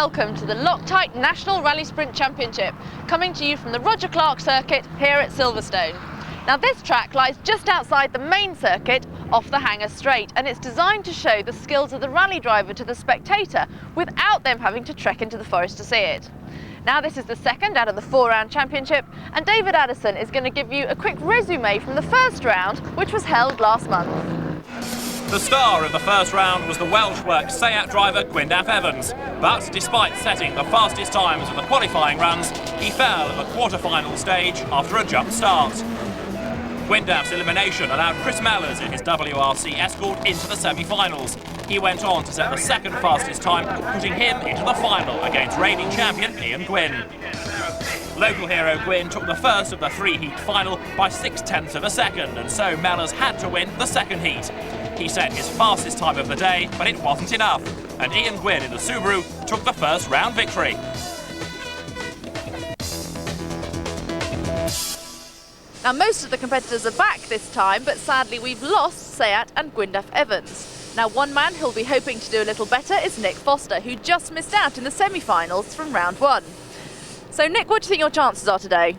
welcome to the Loctite National Rally Sprint Championship, coming to you from the Roger Clark circuit here at Silverstone. Now this track lies just outside the main circuit off the Hangar Straight, and it's designed to show the skills of the rally driver to the spectator without them having to trek into the forest to see it. Now this is the second out of the 4-round championship, and David Addison is going to give you a quick resume from the first round, which was held last month. The star of the first round was the Welsh work Seat driver Gwyndaf Evans, but despite setting the fastest times of the qualifying runs, he fell at the quarter-final stage after a jump start. Gwyndaf's elimination allowed Chris Mellors in his WRC Escort into the semi-finals. He went on to set the second fastest time, putting him into the final against reigning champion Ian Gwyn. Local hero Gwyn took the first of the three-heat final by 0.6 of a second, and so Mellors had to win the second heat. He set his fastest time of the day, but it wasn't enough, and Ian Gwyn in the Subaru took the first round victory. Now most of the competitors are back this time, but sadly we've lost Seat and Gwyndaf Evans. Now one man who'll be hoping to do a little better is Nick Foster, who just missed out in the semi-finals from round one. So Nick, what do you think your chances are today?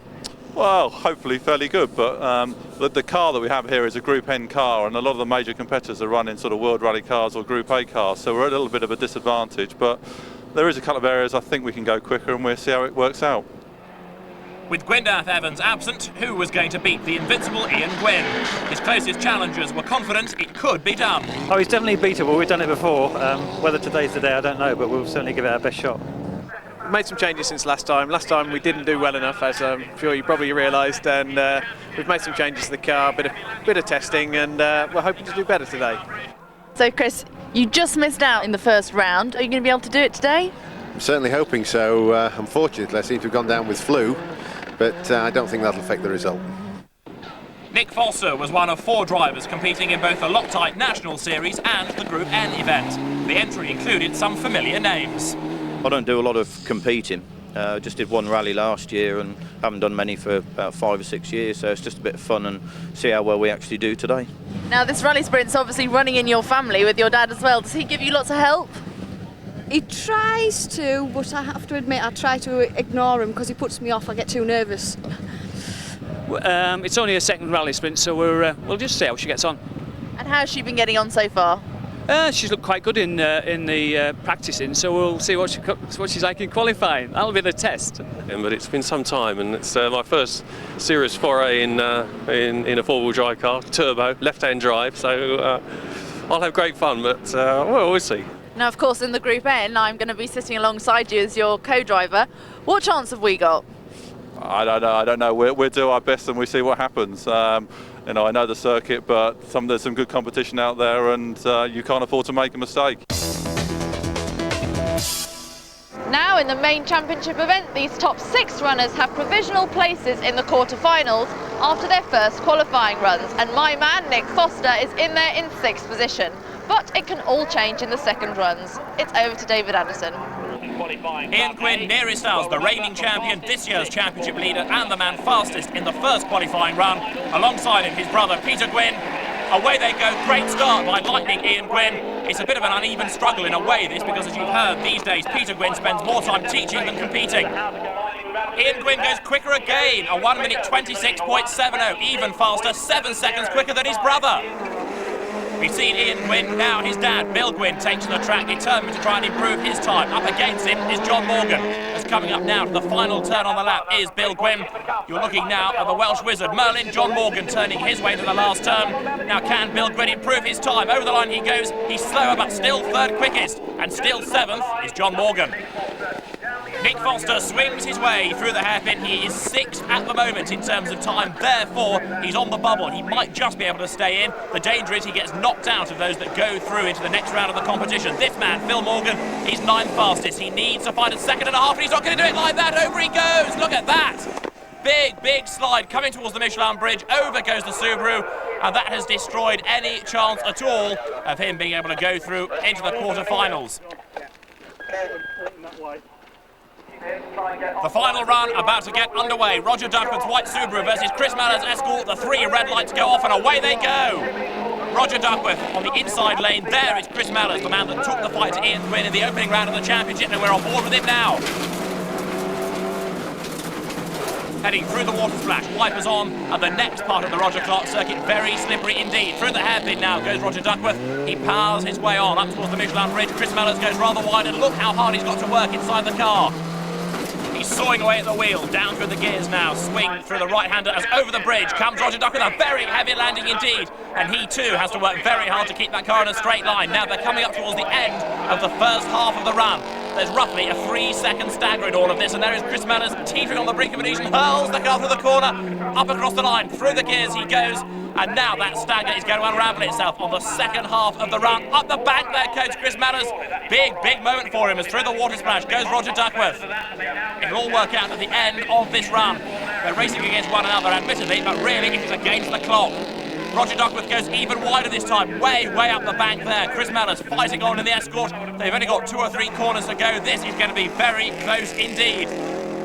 Well, hopefully fairly good, but the car that we have here is a Group N car, and a lot of the major competitors are running sort of World Rally cars or Group A cars, so we're at a little bit of a disadvantage, but there is a couple of areas I think we can go quicker, and we'll see how it works out. With Gwyndaf Evans absent, who was going to beat the invincible Ian Gwyn? His closest challengers were confident it could be done. Oh, he's definitely beatable. We've done it before. Whether today's the day, I don't know, but we'll certainly give it our best shot. Made some changes since last time. Last time we didn't do well enough, as I'm sure you probably realised, and we've made some changes to the car, bit of testing, and we're hoping to do better today. So Chris, you just missed out in the first round. Are you going to be able to do it today? I'm certainly hoping so. Unfortunately, I seem to have gone down with flu, but I don't think that'll affect the result. Nick Foster was one of 4 drivers competing in both the Loctite National Series and the Group N event. The entry included some familiar names. I don't do a lot of competing. Just did one rally last year and haven't done many for about 5 or 6 years, so it's just a bit of fun and see how well we actually do today. Now this rally sprint's obviously running in your family with your dad as well. Does he give you lots of help? He tries to, but I have to admit I try to ignore him because he puts me off. I get too nervous. It's only a second rally sprint, so we'll just see how she gets on. And how's she been getting on so far? She's looked quite good in the practicing, so we'll see what she's like in qualifying. That'll be the test. But it's been some time, and it's my first serious foray in a four-wheel drive car, turbo, left-hand drive. So I'll have great fun, but we'll see. Now, of course, in the Group N, I'm going to be sitting alongside you as your co-driver. What chance have we got? I don't know. We'll do our best and we see what happens. You know, I know the circuit, but there's some good competition out there, and you can't afford to make a mistake. Now in the main championship event, these top 6 runners have provisional places in the quarter-finals after their first qualifying runs, and my man Nick Foster is in there in 6th position. But it can all change in the second runs. It's over to David Addison. Ian Gwyn, nearest us, the reigning champion, this year's championship leader, and the man fastest in the first qualifying run. Alongside him, his brother Peter Gwyn. Away they go, great start by lightning Ian Gwyn. It's a bit of an uneven struggle in a way, this, because as you've heard, these days Peter Gwyn spends more time teaching than competing. Ian Gwyn goes quicker again, a 1 minute 26.70, even faster, 7 seconds quicker than his brother. We've seen Ian Gwyn, now his dad, Bill Gwyn, takes to the track, determined to try and improve his time. Up against him is John Morgan. As coming up now to the final turn on the lap is Bill Gwyn. You're looking now at the Welsh wizard, Merlin John Morgan, turning his way to the last turn. Now can Bill Gwyn improve his time? Over the line he goes. He's slower, but still 3rd quickest. And still 7th is John Morgan. Nick Foster swings his way through the hairpin. He is 6th at the moment in terms of time, therefore he's on the bubble. He might just be able to stay in. The danger is he gets knocked out of those that go through into the next round of the competition. This man, Phil Morgan, he's 9th fastest. He needs to find a 2.5 seconds, and he's not going to do it like that. Over he goes. Look at that. Big slide coming towards the Michelin bridge. Over goes the Subaru, and that has destroyed any chance at all of him being able to go through into the quarter-finals. The final run about to get underway. Roger Duckman's white Subaru versus Chris Mellors' Escort. The 3 red lights go off and away they go. Roger Duckworth on the inside lane. There is Chris Mellors, the man that took the fight to Ian Quinn in the opening round of the championship, and we're on board with him now. Heading through the water splash, wipers on, and the next part of the Roger Clark circuit, very slippery indeed. Through the hairpin now goes Roger Duckworth. He powers his way on up towards the Michelin Bridge. Chris Mellors goes rather wide, and look how hard he's got to work inside the car. He's sawing away at the wheel, down through the gears now, swing through the right-hander as over the bridge comes Roger Duckworth, a very heavy landing indeed, and he too has to work very hard to keep that car in a straight line. Now they're coming up towards the end of the first half of the run. There's roughly a 3-second stagger in all of this, and there is Chris Mellors teetering on the brink of an Elysian, hurls the car through the corner, up across the line, through the gears he goes, and now that stagger is going to unravel itself on the second half of the run. Up the bank there coach Chris Mellors. Big moment for him as through the water splash goes Roger Duckworth. It'll all work out at the end of this run. They're racing against one another, admittedly, but really it is against the clock. Roger Duckworth goes even wider this time, way up the bank there. Chris Mellors fighting on in the escort. They've only got 2 or 3 corners to go. This is going to be very close indeed.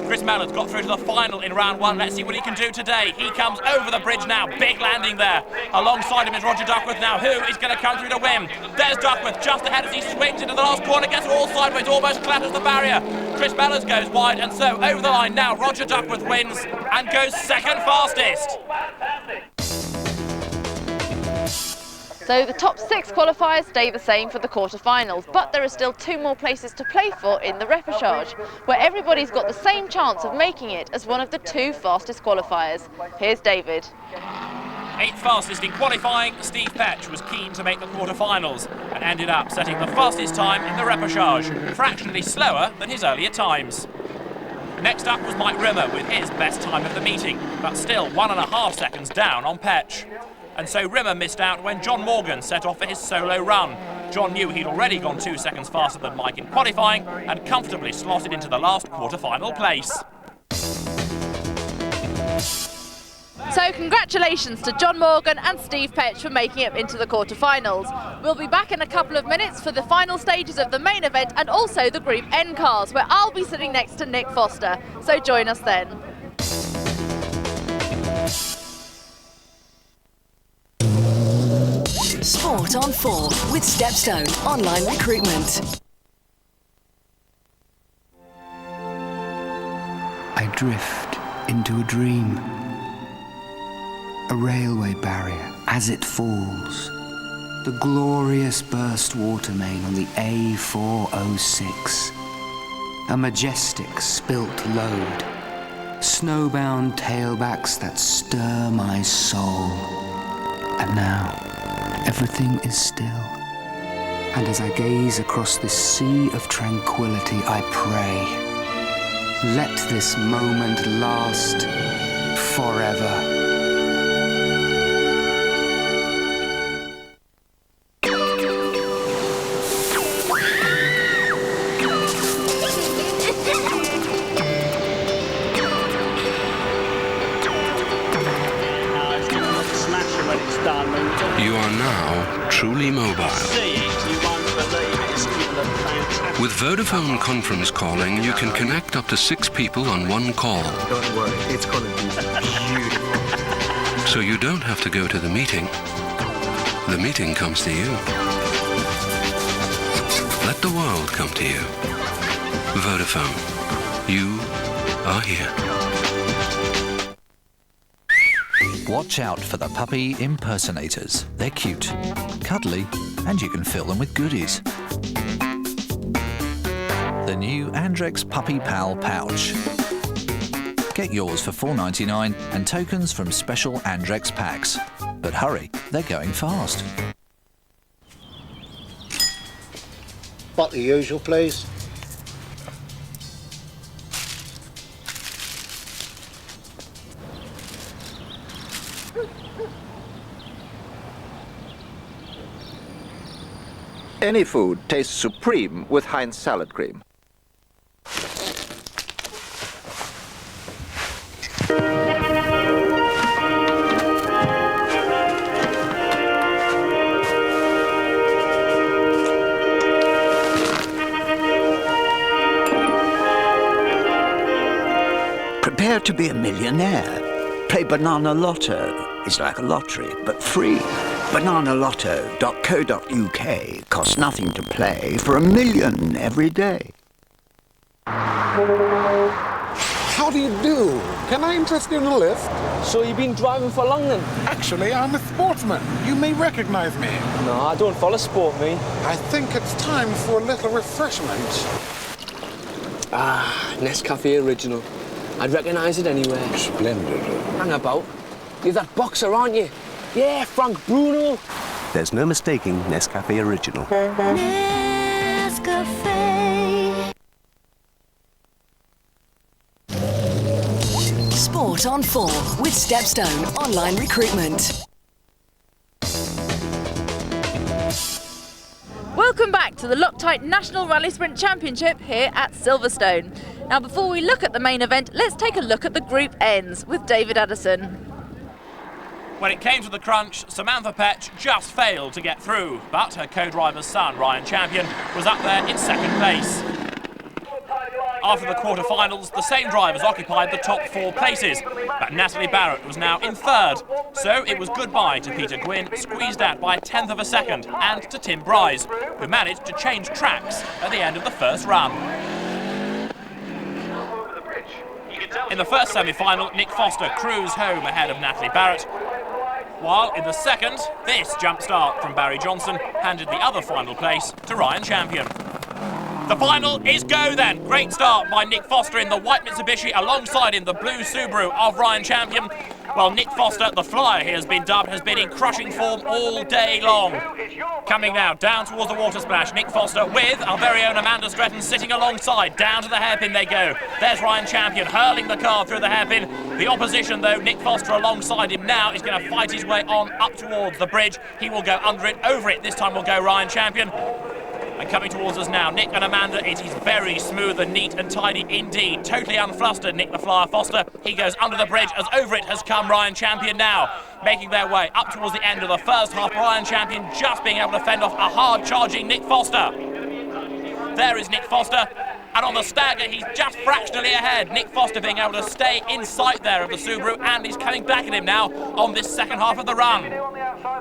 Chris Mellors got through to the final in round 1. Let's see what he can do today. He comes over the bridge now. Big landing there. Alongside him is Roger Duckworth now. Who is going to come through to win? There's Duckworth just ahead as he swings into the last corner. Gets all sideways, almost clatters the barrier. Chris Mellors goes wide, and so over the line now. Roger Duckworth wins and goes second fastest. So the top 6 qualifiers stay the same for the quarter-finals, but there are still 2 more places to play for in the repechage, where everybody's got the same chance of making it as one of the 2 fastest qualifiers. Here's David. 8th fastest in qualifying, Steve Petch was keen to make the quarter-finals and ended up setting the fastest time in the repechage, fractionally slower than his earlier times. Next up was Mike Rimmer with his best time of the meeting, but still 1.5 seconds down on Petch. And so Rimmer missed out when John Morgan set off for his solo run. John knew he'd already gone 2 seconds faster than Mike in qualifying and comfortably slotted into the last quarter-final place. So congratulations to John Morgan and Steve Petch for making it into the quarter-finals. We'll be back in a couple of minutes for the final stages of the main event and also the Group N cars, where I'll be sitting next to Nick Foster. So join us then. Sport on 4 with Stepstone Online Recruitment. I drift into a dream. A railway barrier as it falls. The glorious burst water main on the A406. A majestic spilt load. Snowbound tailbacks that stir my soul. And now, everything is still. And as I gaze across this sea of tranquility, I pray, let this moment last forever. You are now truly mobile. With Vodafone conference calling, you can connect up to 6 people on one call. Don't worry, it's going to be beautiful. So you don't have to go to the meeting. The meeting comes to you. Let the world come to you. Vodafone. You are here. Watch out for the puppy impersonators. They're cute, cuddly, and you can fill them with goodies. The new Andrex Puppy Pal pouch. Get yours for $4.99 and tokens from special Andrex packs. But hurry, they're going fast. What the usual, please? Any food tastes supreme with Heinz salad cream. Prepare to be a millionaire. Play Banana Lotto. It's like a lottery, but free. Bananalotto.co.uk costs nothing to play for $1 million every day. How do you do? Can I interest you in a lift? So you've been driving for long then? Actually, I'm a sportsman. You may recognize me. No, I don't follow sport, me. I think it's time for a little refreshment. Ah, Nescafe Original. I'd recognise it anywhere. Splendid. Hang about. You're that boxer, aren't you? Yeah, Frank Bruno. There's no mistaking Nescafe Original. Nescafe. Sport on 4 with Stepstone Online Recruitment. Welcome back to the Loctite National Rally Sprint Championship here at Silverstone. Now before we look at the main event, let's take a look at the Group Ends with David Addison. When it came to the crunch, Samantha Petch just failed to get through, but her co-driver's son, Ryan Champion, was up there in second place. After the quarter-finals, the same drivers occupied the top 4 places, but Natalie Barrett was now in third. So it was goodbye to Peter Gwynn, squeezed out by 1/10 of a second, and to Tim Bryce, who managed to change tracks at the end of the first run. In the first semi-final, Nick Foster cruised home ahead of Natalie Barrett, while in the second, this jump start from Barry Johnson handed the other final place to Ryan Champion. The final is go then. Great start by Nick Foster in the white Mitsubishi, alongside in the blue Subaru of Ryan Champion. Well, Nick Foster, the flyer he has been dubbed, has been in crushing form all day long. Coming now down towards the water splash, Nick Foster with our very own Amanda Stretton sitting alongside. Down to the hairpin they go. There's Ryan Champion hurling the car through the hairpin. The opposition though, Nick Foster alongside him now, is going to fight his way on up towards the bridge. He will go under it, over it. This time will go Ryan Champion. And coming towards us now, Nick and Amanda, it is very smooth and neat and tidy indeed. Totally unflustered, Nick the Flyer Foster. He goes under the bridge as over it has come Ryan Champion now. Making their way up towards the end of the first half. Ryan Champion just being able to fend off a hard-charging Nick Foster. There is Nick Foster. And on the stagger, he's just fractionally ahead. Nick Foster being able to stay in sight there of the Subaru, and he's coming back at him now on this second half of the run.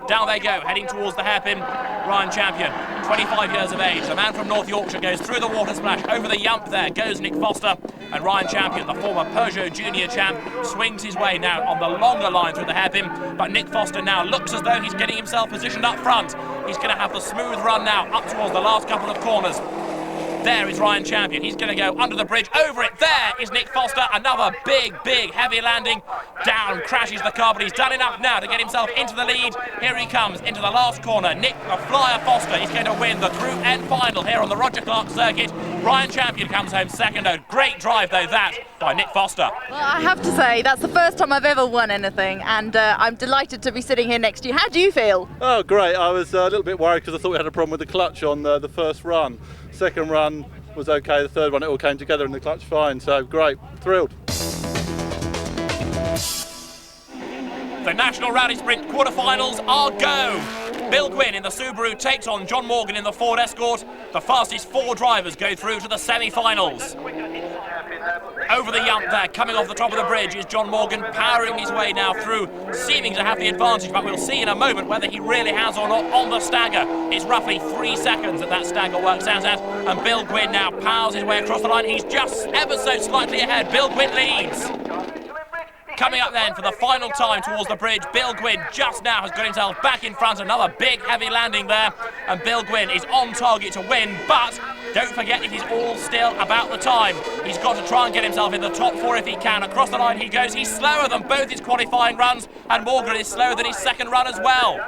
Down they go, heading towards the hairpin. Ryan Champion, 25 years of age. The man from North Yorkshire goes through the water splash. Over the yump there goes Nick Foster. And Ryan Champion, the former Peugeot Junior champ, swings his way now on the longer line through the hairpin. But Nick Foster now looks as though he's getting himself positioned up front. He's going to have the smooth run now up towards the last couple of corners. There is Ryan Champion. He's going to go under the bridge, over it. There is Nick Foster. Another big, heavy landing. Down crashes the car, but he's done enough now to get himself into the lead. Here he comes into the last corner. Nick the Flyer Foster is going to win the Group N final here on the Roger Clark circuit. Ryan Champion comes home second. A great drive, though, that by Nick Foster. Well, I have to say, that's the first time I've ever won anything, and I'm delighted to be sitting here next to you. How do you feel? Oh, great. I was a little bit worried because I thought we had a problem with the clutch on the first run. Second run was okay, the third one it all came together and the clutch fine, so great, thrilled. The National Rally Sprint quarterfinals are go. Bill Gwynn in the Subaru takes on John Morgan in the Ford Escort. The fastest 4 drivers go through to the semi-finals. Over the yump there, coming off the top of the bridge, is John Morgan, powering his way now through, seeming to have the advantage, but we'll see in a moment whether he really has or not on the stagger. It's roughly 3 seconds that stagger works out at, and Bill Gwynn now powers his way across the line. He's just ever so slightly ahead. Bill Gwynn leads. Coming up then for the final time towards the bridge, Bill Gwynn just now has got himself back in front. Another big heavy landing there, and Bill Gwynn is on target to win, but don't forget it is all still about the time. He's got to try and get himself in the top 4 if he can. Across the line he goes. He's slower than both his qualifying runs, and Morgan is slower than his second run as well.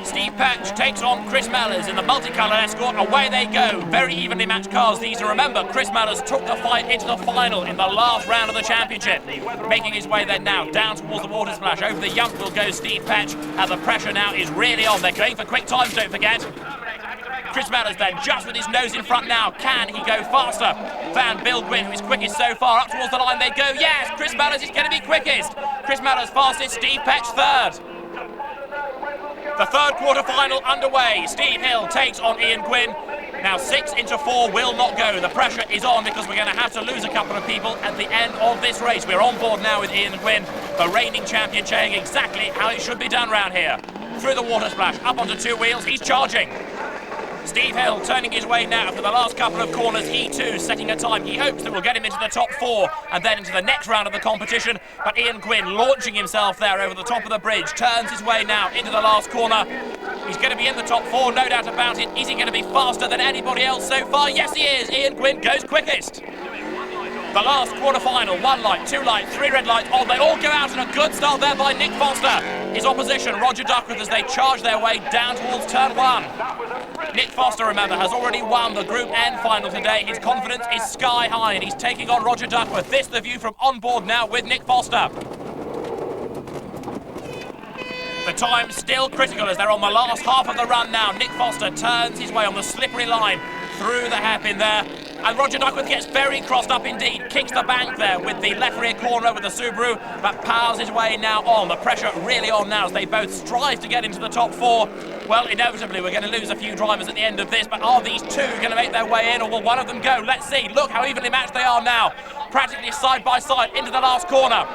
Steve Patch takes on Chris Mellors in the multicolour Escort. Away they go. Very evenly matched cars these. And remember, Chris Mellors took the fight into the final in the last round of the championship. Making his way then now down towards the water splash. Over the yump will go Steve Patch, and the pressure now is really on. They're going for quick times, don't forget. Chris Mellors then just with his nose in front now. Can he go faster than Bill Gwynn, who is quickest so far? Up towards the line they go. Yes, Chris Mellors is going to be quickest. Chris Mellors fastest, Steve Patch third. The third quarter-final underway. Steve Hill takes on Ian Gwynn. Now 6 into 4 will not go. The pressure is on because we're going to have to lose a couple of people at the end of this race. We're on board now with Ian Gwynn, the reigning champion, showing exactly how it should be done round here. through the water splash, up onto two wheels, he's charging. Steve Hill turning his way now for the last couple of corners, he too setting a time he hopes that will get him into the top 4 and then into the next round of the competition. But Ian Gwynn launching himself there over the top of the bridge, turns his way now into the last corner. He's going to be in the top 4, no doubt about it. Is he going to be faster than anybody else so far? Yes, he is. Ian Gwynn goes quickest. The last quarter-final, 1 light, 2 light, 3 red lights on. They all go out in a good start there by Nick Foster. His opposition, Roger Duckworth, as they charge their way down towards turn 1. Nick Foster, remember, has already won the Group N final today. His confidence is sky high and he's taking on Roger Duckworth. This the view from on board now with Nick Foster. The time still critical as they're on the last half of the run now. Nick Foster turns his way on the slippery line through the hairpin there. And Roger Duckworth gets very crossed up indeed, kicks the bank there with the left rear corner with the Subaru, but powers his way now on. The pressure really on now as they both strive to get into the top 4. Well, inevitably we're going to lose a few drivers at the end of this, but are these two going to make their way in, or will one of them go? Let's see. Look how evenly matched they are now, practically side by side into the last corner.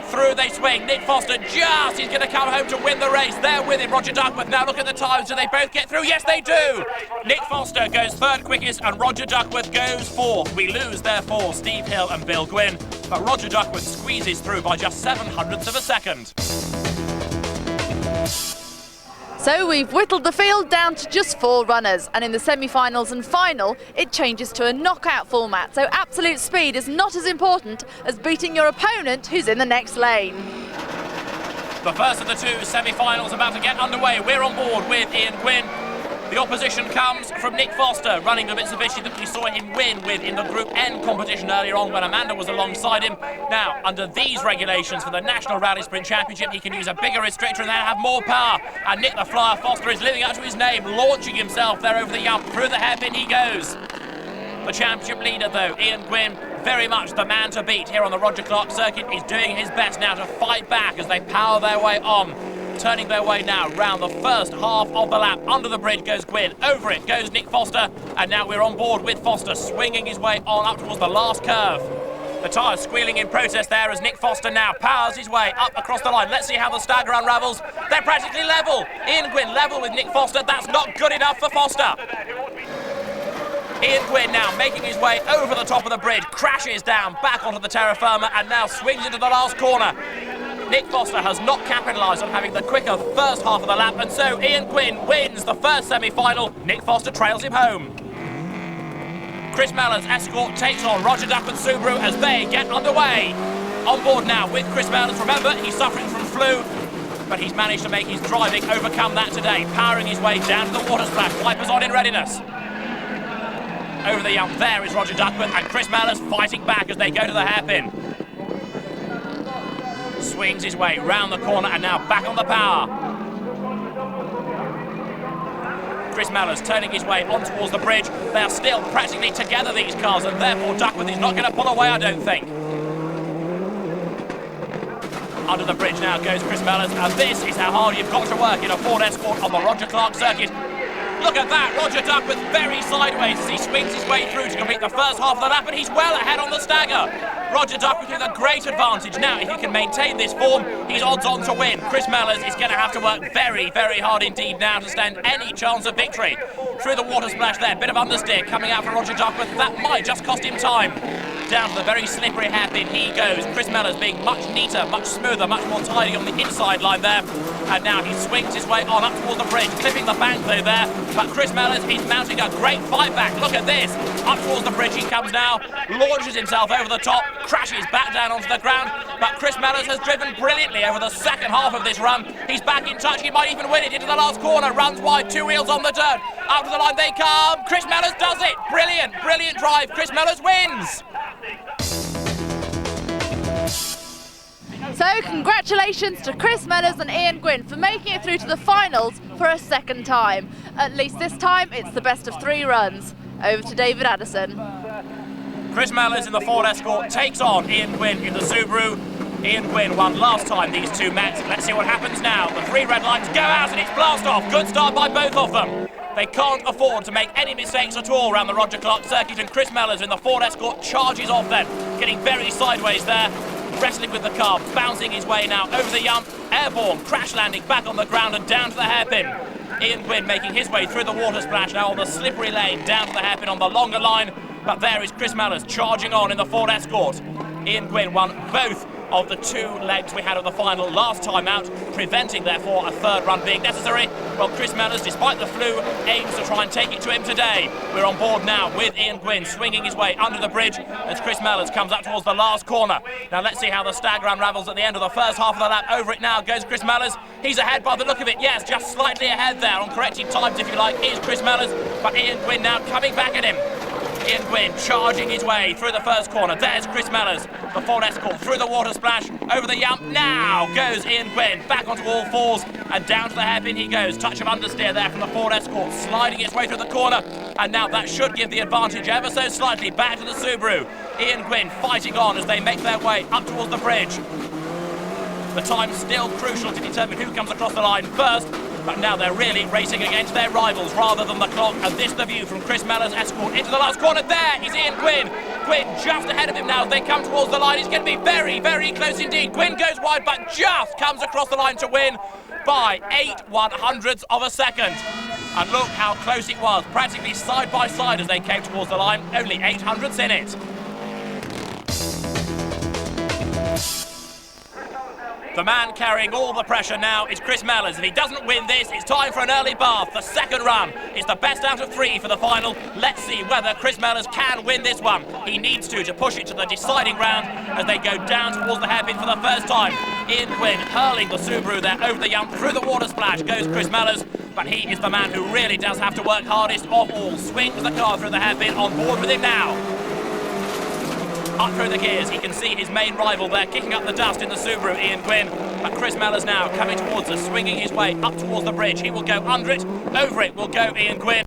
Through they swing. Nick Foster he's going to come home to win the race. There with him, Roger Duckworth. Now look at the times. Do they both get through? Yes, they do. Nick Foster goes 3rd quickest and Roger Duckworth goes 4th. We lose, therefore, Steve Hill and Bill Gwynn. But Roger Duckworth squeezes through by just 0.07 of a second. So we've whittled the field down to just 4 runners, and in the semi-finals and final it changes to a knockout format, so absolute speed is not as important as beating your opponent who's in the next lane. The first of the 2 semi-finals about to get underway. We're on board with Ian Gwynn. The opposition comes from Nick Foster, running the Mitsubishi that we saw him win with in the Group N competition earlier on when Amanda was alongside him. Now, under these regulations for the National Rally Sprint Championship, he can use a bigger restrictor and then have more power. And Nick the Flyer Foster is living up to his name, launching himself there over the jump. Through the hairpin he goes. The championship leader, though, Ian Gwynn, very much the man to beat here on the Roger Clark circuit, is doing his best now to fight back as they power their way on. Turning their way now round the first half of the lap. Under the bridge goes Gwynn, over it goes Nick Foster, and now we're on board with Foster swinging his way on up towards the last curve. The tyres squealing in protest there as Nick Foster now powers his way up across the line. Let's see how the stagger unravels. They're practically level. Ian Gwynn level with Nick Foster. That's not good enough for Foster. Ian Gwynn now making his way over the top of the bridge, crashes down back onto the terra firma and now swings into the last corner. Nick Foster has not capitalised on having the quicker first half of the lap, and so Ian Gwynn wins the first semi-final. Nick Foster trails him home. Chris Mellon's escort takes on Roger Duckworth's Subaru as they get underway. On board now with Chris Mellon. Remember, he's suffering from flu, but he's managed to make his driving overcome that today, powering his way down to the water splash, wipers on in readiness. Over the jump there is Roger Duckworth, and Chris Mellon's fighting back as they go to the hairpin. Swings his way round the corner and now back on the power. Chris Mellon's turning his way on towards the bridge. They are still practically together, these cars, and therefore Duckworth is not going to pull away, I don't think. Under the bridge now goes Chris Mellon, and this is how hard you've got to work in a Ford Escort on the Roger Clark circuit. Look at that, Roger Duckworth very sideways as he swings his way through to complete the first half of the lap, and he's well ahead on the stagger. Roger Duckworth with a great advantage. Now, if he can maintain this form, he's odds on to win. Chris Mellon is going to have to work very, very hard indeed now to stand any chance of victory. Through the water splash there, bit of understeer coming out for Roger Duckworth. That might just cost him time. Down to the very slippery hairpin he goes. Chris Mellon's being much neater, much smoother, much more tidy on the inside line there. And now he swings his way on up towards the bridge, clipping the bank though there. But Chris Mellon is mounting a great fight back. Look at this. Up towards the bridge he comes now, launches himself over the top, crashes back down onto the ground. But Chris Mellon has driven brilliantly over the second half of this run. He's back in touch. He might even win it into the last corner. Runs wide, 2 wheels on the dirt. Up to the line they come. Chris Mellon does it. Brilliant, brilliant drive. Chris Mellon wins. So congratulations to Chris Mellon and Ian Gwynn for making it through to the finals for a second time. At least this time it's the best of 3 runs. Over to David Addison. Chris Mellon in the Ford Escort takes on Ian Gwynn in the Subaru. Ian Gwynn won last time these two met. Let's see what happens now. The 3 red lights go out and it's blast off. Good start by both of them. They can't afford to make any mistakes at all around the Roger Clark circuit, and Chris Mellon in the Ford Escort charges off then, getting very sideways there. wrestling with the car, bouncing his way now over the jump, airborne, crash landing back on the ground and down to the hairpin. Ian Gwynn making his way through the water splash now on the slippery lane, down to the hairpin on the longer line, but there is Chris Mellors charging on in the Ford Escort. Ian Gwynn won both of the 2 legs we had of the final last time out, preventing therefore a third run being necessary. Well, Chris Mellors, despite the flu, aims to try and take it to him today. We're on board now with Ian Gwynn swinging his way under the bridge as Chris Mellors comes up towards the last corner. Now let's see how the stagger unravels at the end of the first half of the lap. Over it now goes Chris Mellors. He's ahead by the look of it, yes, just slightly ahead there on correcting times if you like, is Chris Mellors, but Ian Gwynn now coming back at him. Ian Gwynn charging his way through the first corner. There's Chris Mellors, the Ford Escort through the water splash, over the jump. Now goes Ian Gwynn back onto all fours and down to the hairpin he goes. Touch of understeer there from the Ford Escort, sliding its way through the corner. And now that should give the advantage ever so slightly back to the Subaru. Ian Gwynn fighting on as they make their way up towards the bridge. The time's still crucial to determine who comes across the line first. But now they're really racing against their rivals rather than the clock. And this the view from Chris Mellors' Escort into the last corner. There is Ian Gwynn. Gwynn just ahead of him now as they come towards the line. He's going to be very, very close indeed. Gwynn goes wide but just comes across the line to win by 8/100ths of a second. And look how close it was, practically side by side as they came towards the line. Only 800ths in it. The man carrying all the pressure now is Chris Mellors. If he doesn't win this, it's time for an early bath. The second run is the best out of 3 for the final. Let's see whether Chris Mellors can win this one. He needs to push it to the deciding round as they go down towards the hairpin for the first time. Ian Gwynn hurling the Subaru there over the jump. Through the water splash goes Chris Mellors, but he is the man who really does have to work hardest of all. Swings the car through the hairpin, on board with him now. Up through the gears, he can see his main rival there kicking up the dust in the Subaru, Ian Gwynn. But Chris Mellors now coming towards us, swinging his way up towards the bridge. He will go under it, over it will go Ian Gwynn.